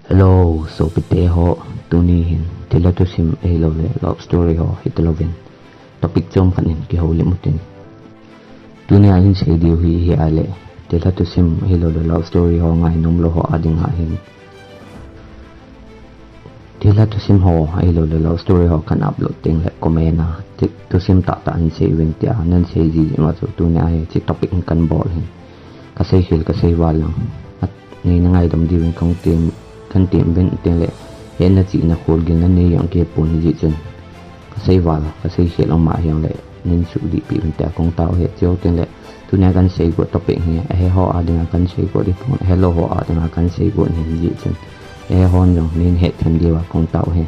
Hello, so pite ho tunihin tila to sim elo le love story ho hitelovin topic chom kanin ki ho limutin tuni ahin se dio hi ale tila to sim elo le love story ho ngai nom lo ho ading ahin tila to sim ho elo le love story ho kan upload ting le komena to sim ta an se win tia nan se ji ma so tuni ai chi topic kan bol hin ka sei hil ka sei walang at ni ngai dam di win kong tim kan tim ben ten le hen na chi na khol gin na ne yang ke pun ji chen ka sei wal ka sei he long ma yang le nin su di pi ben ta kong tao he cheu ten le tu na kan sei go topic hi he ho a ding kan sei go di pon hello ho a ding kan sei go ni ji chen e hon jong nin he them di wa kong tao he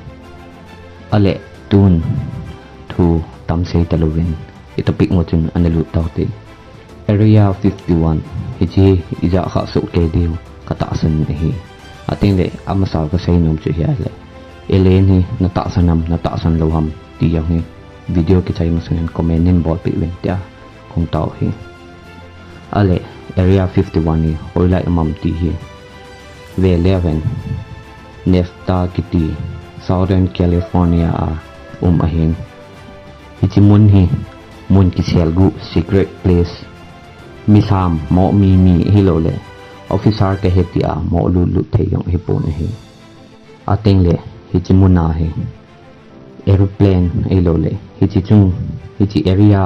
ale tun thu tam sei talovin i topic mo chen analu tao te area 51 hi chi ija kha su ke dio ka ta san hi ating le amasal ka say nom chu hiya le elen hi nata san loham ti yang hi video ki chai masan comment nin bol pi wen tia kong tao hi ale area 51 ni hoilai amam ti hi ve 11 nefta kiti southern california ahin hichimun hi mun ki selgu secret place misam mo mi hilo le officer ke hetia mo lu the yong hipon hi ateng le hichimuna hi aeroplane elo le hichichung hichi area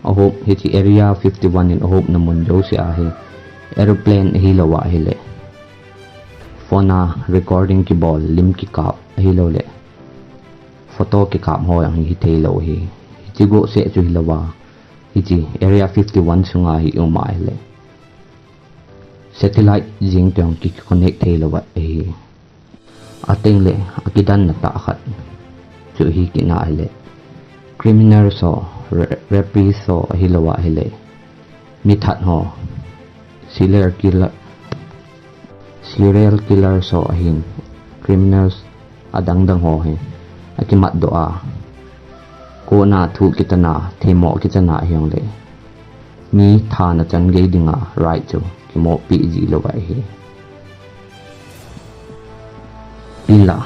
ahop hichi area 51 in ahop namun jo si ahi aeroplane hilowa hile phone recording ki ball lim ki kap hilo le photo ki kap ho yang hi thelo hi hichigo se chu hilowa hichi area 51 sunga hi umai le satellite jing tong ki connect thei lawa e ateng le akidan na ta khat chu hi ki na le criminal so repri so hilawa hele mi that ho serial killer so ahin criminals adang dang ho he akimat doa ko na thu kitana themo kitana hyong le mi tha na chan ge dinga right chu mo pi ji lo vai hi pila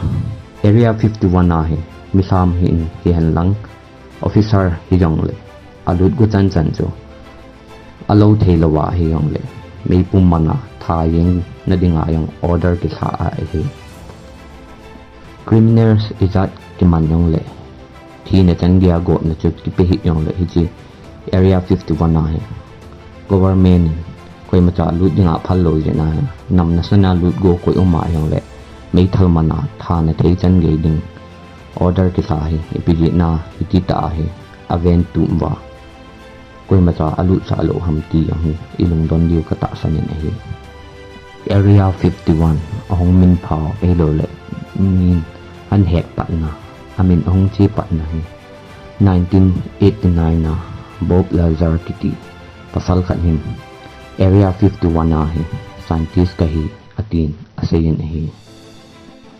area 51 na hi misam hi han lang officer hi jong le alut gu chan chu alo thei lo wa hi jong le mei pum mana tha yeng na dinga yang order ki tha a hi criminals izat ki man jong le thi na chan gya go na chu ki pe hi jong le hi ji area 51 na hi government koi macha lut dinga phal lo je na nam na sana lut go koi uma yong le mei thal mana tha na thei chan ge ding order ki sa hi ipiji na hiti ta hi aven tumwa koi macha alu sa lo ham ti yang hi ilung don liu ka ta sanin hi area 51 ahong min phao e lo le min han hek pa na amin ahong chi pa na hi 1989 na bob lazar kiti pasal khat him area 51 na hi scientist ka hi atin asayin hi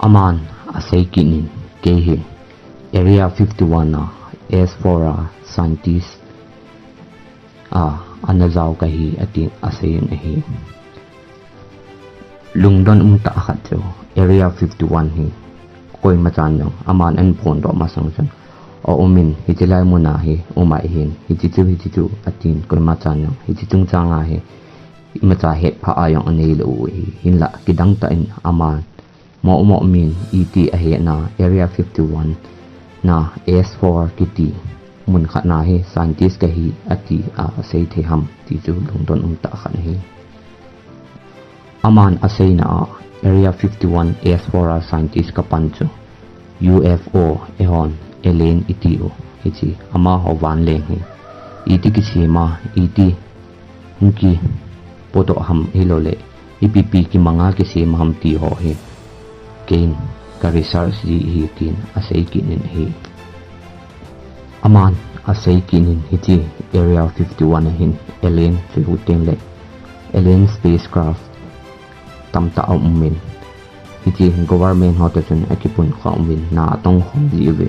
aman asay kinin ke hi area 51 na S4 scientist anazaw ka hi atin asayin hi lungdon ta khat jo area 51 hi koi machan jong aman an phone do masang chan o umin hitilai mo na hi umai hin hichichu atin koi machan jong hichichung changa hi macha he pha ayong anei lo hin la kidang ta in aman mo min et a he na area 51 na S4 kiti mun kha na he scientist ka hi ati a sei the ham ti chu lungdon ta khan hi aman asei na area 51 S4 scientist ka panchu UFO ehon alien itio hichi ama ho wan leng hi et ki sima et hunki poto ham hilole ipp ki manga ki se maham ti ho he kein ka research ji hi tin asai kinin hi aman asai kinin hiti area 51 hin alien fi ten le alien spacecraft tamta umin hiti government ho ta chun akipun khom win na tong khom ji we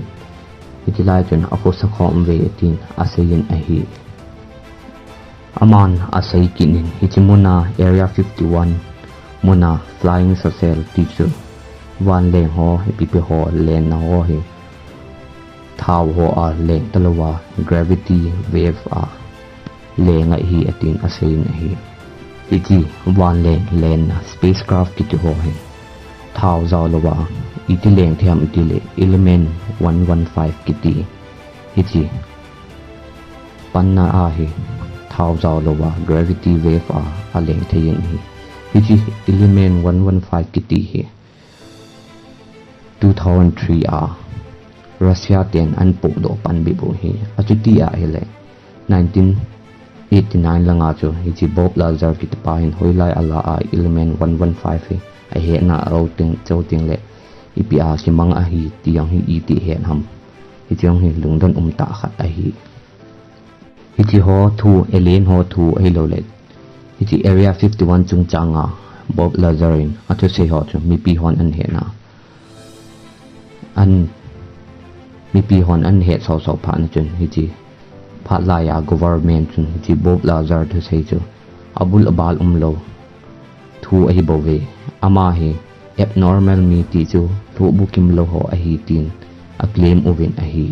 hiti lai chun akosa khom we tin asayin a hi aman asay kinin hichimuna area 51 muna flying social teacher van leng ho pipi ho len na ho hi thau ho a leng talawa gravity wave a lenga hi atin asein hi iti van len na spacecraft ki ho hi thau zaw lawa iti leng thiam iti le element 115 kiti iti panna a hi thau zaw lawa gravity wave a leng thein hi iti element 115 kiti hi 2003 Russia ten an po do pan bi bo hi achuti a hele 1989 langa chu hi Bob Lazar ki pa hin hoilai ala a element 115 hi a he na routing chouting le ipa simang a hi tiang hi iti hen ham hi tiang hi lungdon ta khat a hi hi ho thu alien ho thu ai lo le hi area 51 chung changa Bob Lazarin athu se ho chu mi pi hon an he na an mi pi hon an he so phan chun hi phat la ya government chun hi Bob Lazar thu sei chu abul abal lo thu ai bo ve ama hi abnormal mi ti chu thu bukim lo ho a hi tin a claim oven a hi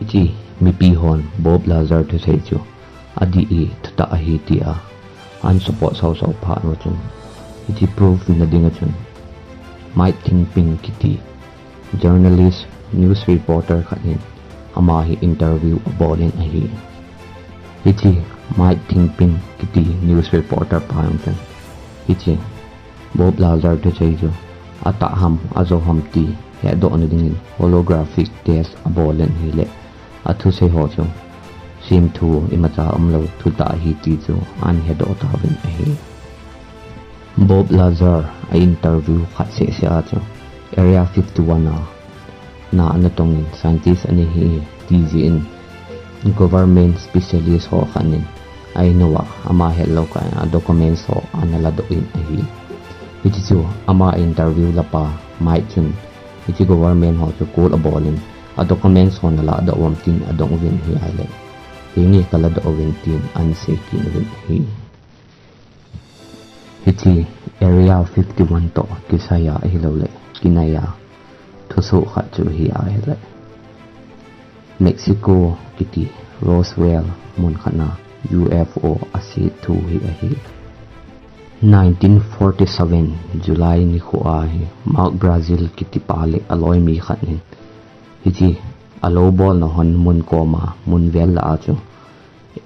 hi mi pi hon Bob Lazar thu sei chu adi e thata a hi ti a an support so phan ro chun hi proof na dinga chun Mike Kingpin kiti journalist news reporter khanin ama hi interview abolin a hi hi Mike Kingpin kiti news reporter pangtan hi Bob Lazar to say jo ata ham azo ham ti he do anu ding holographic test abolin hi le athu se ho jo sim thu imata amlo thu ta hi ti jo an he do ta win a hi Bob Lazar a interview khat se a chu area 51 na anatong scientist ani hi TGN government specialist ho khanin ai nowa ama hello ka documents ho anala do in hi iti chu ama interview la pa mai chun iti government ho chu call abolin a documents ho nala do wam tin adong win hi ale hingi kala do win tin an se kin win hi iti area 51 to kisaya hello le kinaya thusu kha chu hi a hele Mexico kiti Roswell mun khana UFO asi thu hi a hi 1947 July ni khuwa hi Mark Brazil kiti pale aloi mi khanin hi alo bol na hon mun koma mun vel la chu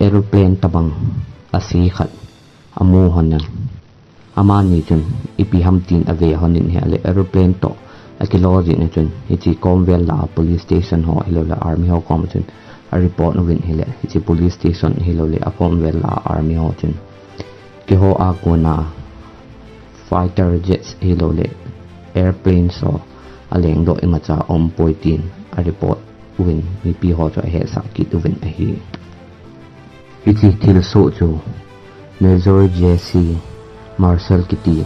aeroplane tabang asi khat amu honan ama ni chun ipi ham tin ave honin he le aeroplane to akilodi na chun hi komvel la police station ho hilo la army ho kom chun a report no win hele hi police station hilo le a komvel la army ho chun ki ho a kona fighter jets hilo le airplanes so aleng do imacha om poitin a report win mi pi ho cho he sa ki tu win a hi hi thil so chu Major Jesse Marshall kiti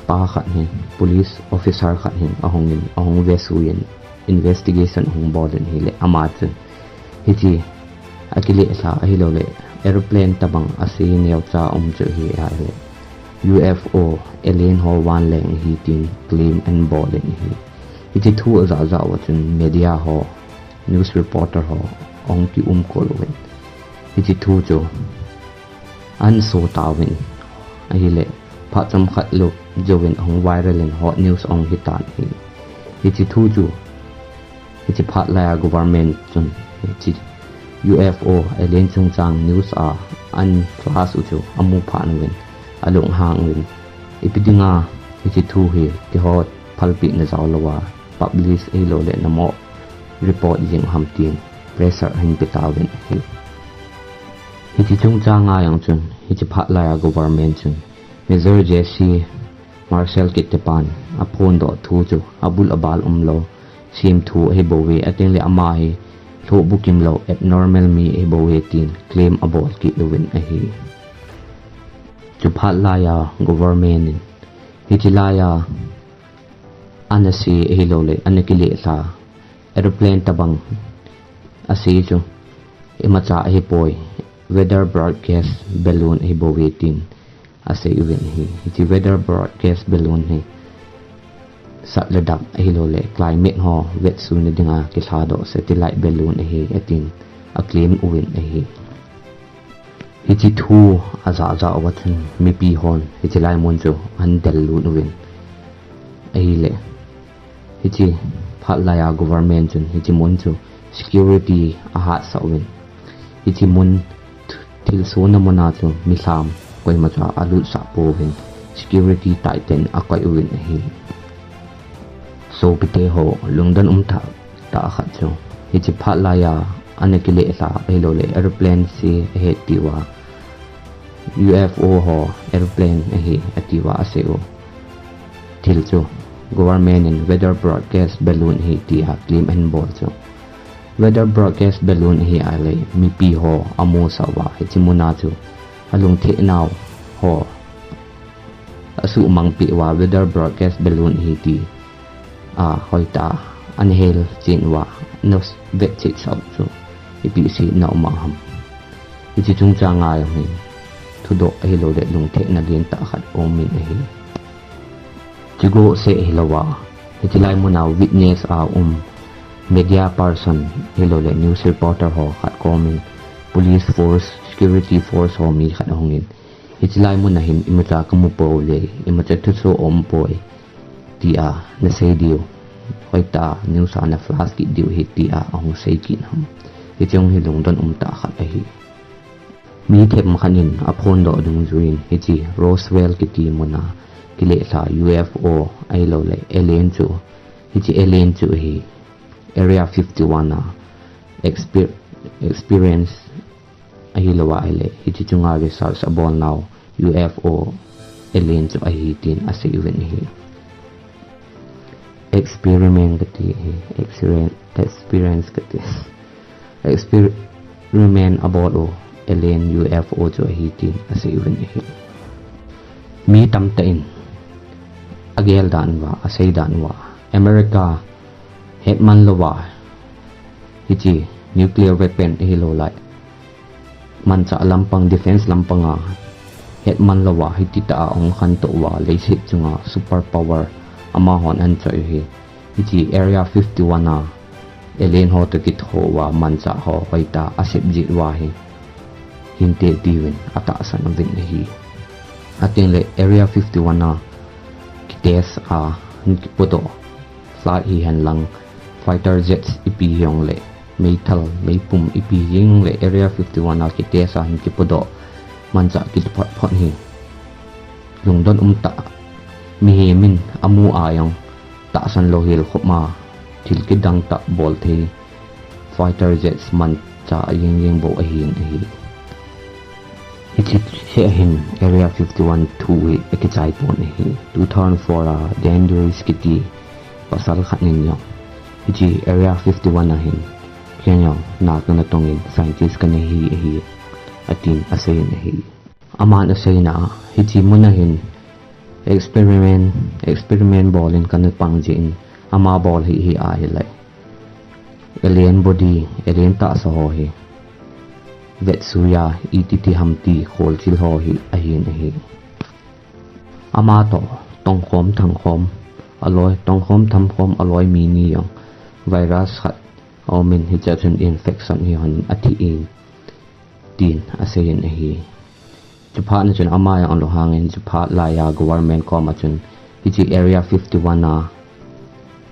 pa khanin police officer khanin ahong vesuin investigation hong boden hile amatun hi akili sa hilo le airplane tabang asin yaw cha chu hi ale UFO alien ho wan leng hi tin claim and boden hi thu za wachun media ho news reporter ho ong ki kolwen hi thu jo an so tawin ahile phatam khat lo jowen hong viral and hot news ong hitan hi thu ju hi phat la government chun hi UFO alien chungchang news a an class uchu amu phan win alung hang win ipidinga hi thu hi ti hot phalpi na zawlawa publish e lo le namo report jing hamtin pressure hin pitawin hi chungchang a yang chun hi phat la government chun Major Jesse Marshall Kitepan apon do thu chu abul abal lo sim thu he bowe ateng le ama hi tho bukim lo abnormal mi e bowe tin claim abol ki win a hi chu phat la ya government hi tilaya anasi e lo le anakile sa aeroplane tabang asi chu imacha hi poi weather broadcast balloon hi bowetin ase event hi weather broadcast balloon hi sat ladak hi lo le climate ho wet sun dinga ki thado satellite balloon hi atin a claim uwin hi hi thu aza wathan mi pi hon hi lai mon jo an del lu uwin hi le hi phatlaya government chun hi mon jo security a ha sawin hi mun thil so na mona chu mi sam koi ma cha alu sa povin security titan akoi uwin hi so pite ho lungdan ta khat chu hi phatlaya anekile sa helo le airplane si he tiwa UFO ho airplane hi atiwa aseo thil chu government and weather broadcast balloon hi ti a claim and ball chu weather broadcast balloon hi ale mi pi ho amo sawa hi chimuna chu alung the naw ho asu mang pi wa weather broadcast balloon hi ti a hoita anhel chinwa nos vet chit sau chu ipi si na ma ham hi chung cha nga hi thudo hi lo de lung the na din ta khat omin hi chigo se hilawa hi lai muna witness a media person hello le news reporter ho khat komin police force security force ho mi khat hongin hitlai mun na him imata kamu po le imata thu so om poi ti a na sei dio hoita news ana flash ki dio hi ti a ong sei ki nam hi chong hi lungdon ta khat a hi mi them khanin a phon do dung zuin hi chi Roswell ki ti muna ki le sa UFO ai lo le alien chu hi chi alien chu hi Area 51 experience ahilawa ile hiti chunga results abon now UFO alien to ahitin ase even hi experiment kati experience kati experiment about alien UFO to ahitin ase even hi mi tamtain agel danwa asay danwa America Hetman lawa hiji nuclear weapon hilo lai man sa lampang defense lampanga Hetman lawa hiti ta ong khanto wa leisit chunga superpower ama hon an choi hi hiji area 51 na alien ho to kit ho wa man sa ho hoita asip ji wa hi hinte diwin ata san vin hi atin le area 51 na kites a nkipoto flight hi han lang fighter jets ipi yong le metal may pum ipi yong le area 51 na kitesa hin kipodo mansa kit phot hi lungdon ta mi min amu ayong ta san lohil khoma thil ki dang ta bol the fighter jets man cha yeng bo a hin hi he hin area 51 2 ekichai pon hi 2004 dangerous kiti pasal khanin yo hiji area 51 na hin kenya na kana tongin scientist kana hi atin asay na hi aman asay na hiji muna hin experiment ballin kana pangjin ama ball hi a hilai alien body alien ta sa ho hi vetsuya ititi hamti khol chil ho hi ahin hi ama to tongkhom thangkhom aloi tongkhom thamkhom aloi mi ni yang virus khat omin hi chachun infection hi hon athi in tin asen hi chupha na chun ama yang lo hangin chupha la ya government ko ma chun hi area 51 na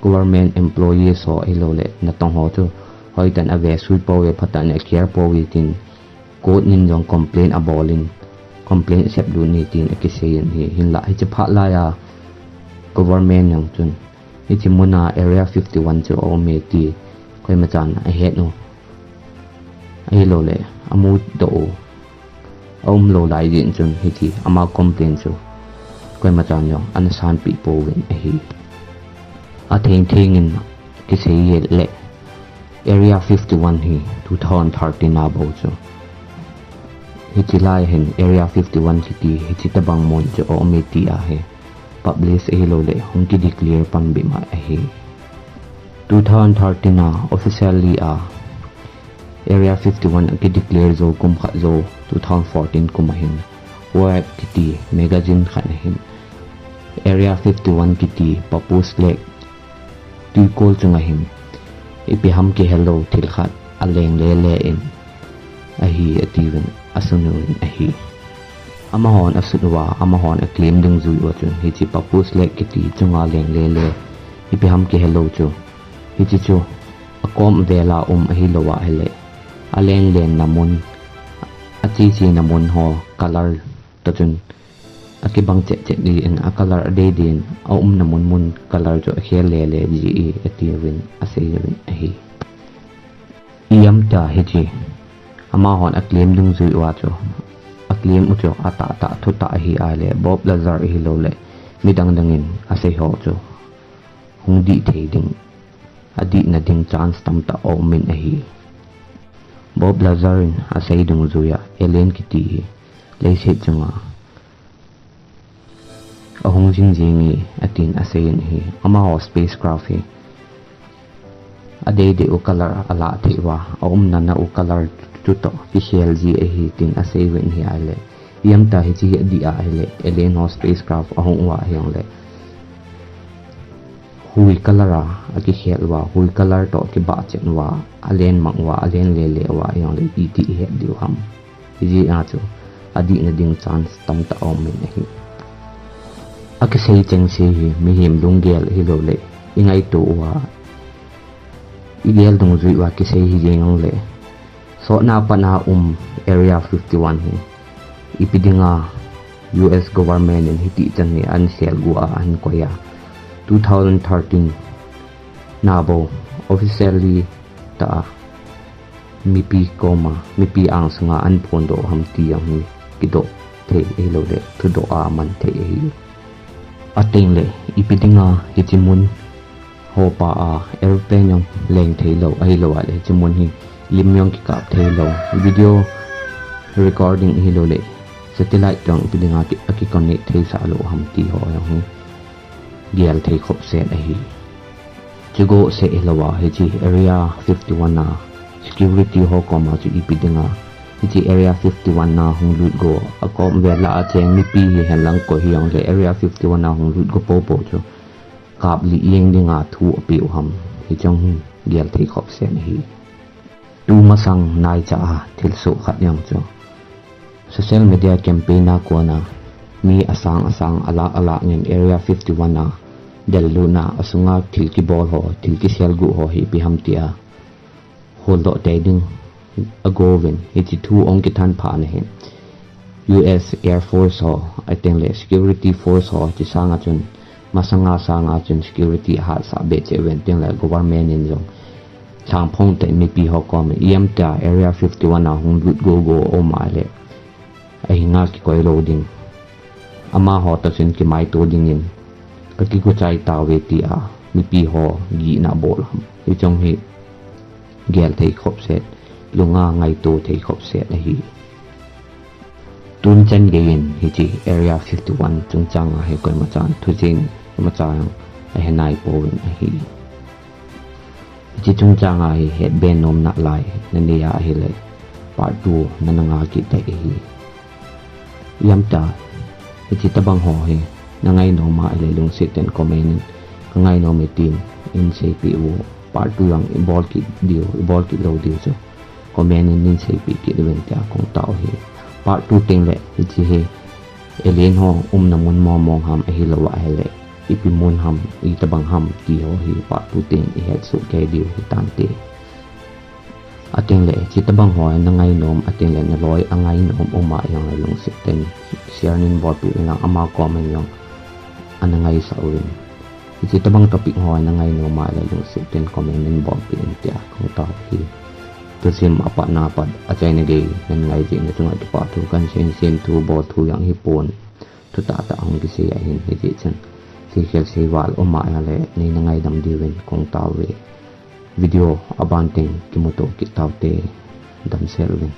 government employees ho ilole na tong ho chu hoitan ave sui po we phatan care po we tin code nin jong complain abolin complain sep du ni tin akisein hi hin la hi chupha la ya government yang chun hi muna area 51 chu ome ti koi ma chan a het no ai lo le amu do lo lai din chun hi ama complain chu koi ma chan yo an san pi po win a hi a thing in ki sei le area 51 hi 2013 na bo chu hi lai hin area 51 city hi tabang mon chu ome ti a he publish a lo le hong ki declare pang bi ma a hi 2013 na officially Area 51 ki declare zo kum kha zo 2014 kumahin Wired kiti magazine khanahin Area 51 kiti papus lek tu kol chungahin ipiham ki hello thil khat aleng le in ahi atiwen asunuin ahi amahon asudwa amahon acclaim ding zui wa chun hi chi papus lek kiti chunga leng le ipiham ki hello chu hi chi chu akom vela ahi lowa hele aleng len namun achi namun ho color to chun akibang che di in a color de din namun mun color jo khel le ji atiwin asewin ahi iyam ta hiji ama hon acclaim dung zui wa cho acclaim ucho ata thuta hi ale Bob Lazar hi lo le midang dangin ase ho cho hungdi theding adi na ding chance tamta min ahi Bob Lazarin asay dung zuya elen kiti leise chunga ahong jingi atin asayin hi ama ho spacecraft hi ade de o color ala thewa na o color tuto official ji hi tin asay wen hi ale yam ta hi ji adi ale elen ho spacecraft ahong wa hyang le hui color aki khelwa hui color to ki ba chenwa alen mangwa alen le wa yang le iti he diu ham ji a chu adi na ding chance tam ta min hi aki sei cheng se hi mi him lunggel hi lo le ingai to wa ideal dung zui wa ki sei hi jeng le so na pa na area 51 hi ipidinga US government in hiti chan ni an sel gua an koya 2013 nabo officially ta mipi ang sunga an pondo hamti ang ni kido the elo le tudo a man the hi ating le ipidinga hichimun ho pa a airplane yung leng thelo ai lo ale chimun hi limyong ki ka thelo video recording hi lo le satellite yung ipidinga ki connect the sa lo hamti ho yung gial thei khop se ahi chugo se elawa heji area 51 na security ho koma chu ipidinga heji area 51 na hunglut go akom vela a cheng mi pi helang ko hiang le area 51 na hunglut go po chu kap li yeng dinga thu api ham hi chang gial thei khop se ahi tu masang nai cha thil su khat yang chu social media campaign na ko na mi asang ala ngin area 51 na deluna asunga thilki ball ho thilki selgu ho hi bihamtia holdo teding agovin hiti thu ong ki than pha ne he US Air Force ho atengle security force ho chi sanga chun masanga chun security ha sa be che wen teng la government in jong chang phong te mi pi ho kom ta area 51 na hung lut go o ma le ai nga ki koi loading ama ho ta sin ki mai to ding in ki ko chai ta we ti a mi pi ho gi na bol ham hi chong hi gel thei khop set lunga ngai to thei khop set a hi tun chen ge in hi chi area 51 chung chang a he koi ma chan thu jing ma chang a he nai po win a hi chi chung chang a hi head ben nom na lai na ne ya hi le part 2 na nga ki tai hi yam ta chi tabang ho he na ngai no ma le lung sit ten comment ngai no me tin in cpu part 2 ang ball ki lo dio so comment in cpu ki de wen ta kong tao he part 2 ting le chi he alien ho na mun mo ham a hi lo wa hele ipimun ham I tabang ham ti ho hi part 2 ting I het su ke dio hi tan te ating le chi tabang ho na ngai nom ating le na loi angai nom oma yang lung sit ten sianin bot pi na ama ko man yang anangai sa urin chi tabang topic ho na ngai no ma la lung sit ten comment in bot pi in tia kong ta hi to sim apa na pad achai na ge nan ngai ji na tunga pa tu kan sen tu bot tu yang hi pon tu ta hong ki se ya hin hi ji chan si khel se wal oma ya le ni na ngai dam di wen kong ta we video abanting kimoto ki taute dam selwin